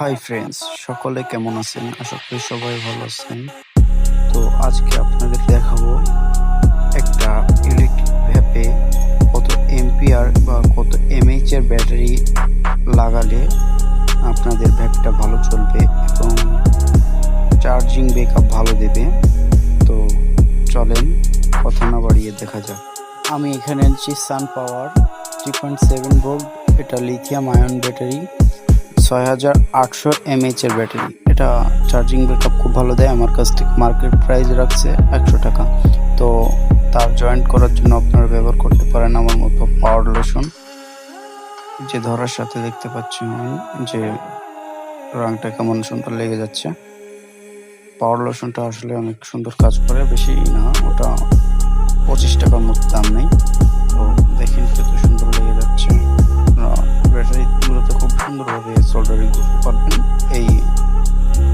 Hi friends, সকলে কেমন আছেন? আশা করি সবাই ভালো আছেন। তো আজকে আপনাদের দেখাবো একটা ইলেকট্রিক ভ্যাপে কত এম্পিয়ার বা কত এমএইচ এর ব্যাটারি লাগালে আপনাদের ভ্যাপটা ভালো চলবে এবং চার্জিং ব্যাকআপ ভালো দেবে। তো চলেন কথা না বাড়িয়ে দেখা যাক। আমি এখানে এনেছি সান পাওয়ার 3.7 ভোল্ট, এটা লিথিয়াম আয়ন ব্যাটারি, 6800 mAh এর ব্যাটারি। এটা চার্জিং ব্যাকআপ খুব ভালো দেয়। আমার কাছ থেকে মার্কেট প্রাইস রাখছে 100 টাকা। তো তার জয়েন্ট করার জন্য আপনারা ব্যবহার করতে পারেন আমার মতো পাওয়ার লোশন, যে ধরার সাথে দেখতে পাচ্ছি আমি যে রংটা কেমন সুন্দর লেগে যাচ্ছে। পাওয়ার লোশনটা আসলে অনেক সুন্দর কাজ করে, বেশি না, ওটা 25 টাকার মতো দাম নেই। তো দেখেন কত সুন্দর লেগে যাচ্ছে। ব্যাটারি মূলত খুব সুন্দরভাবে সোল্ডারিং করতে পারবেন এই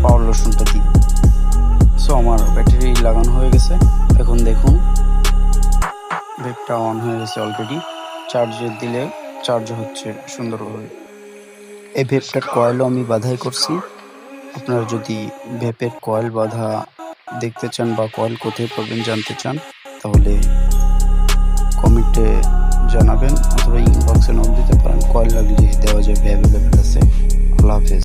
পাওয়ার লোশনটা দিয়ে। সো আমার ব্যাটারি লাগানো হয়ে গেছে। এখন দেখুন ভেপটা অন হয়ে গেছে অলরেডি। চার্জে দিলে চার্জ হচ্ছে সুন্দরভাবে। এই ভেপটার কয়েলও আমি বাধাই করছি। আপনারা যদি ভেপের কয়েল বাঁধা দেখতে চান বা কয়েল কোথায় পাবেন জানতে চান, তাহলে কমেন্টে জানাবেন অথবা ইনবক্সে নক দিতে পারেন। কয়েল লাগলে দেওয়া যাবে, অ্যাভেলেবেল আছে। আল্লাহ হাফেজ।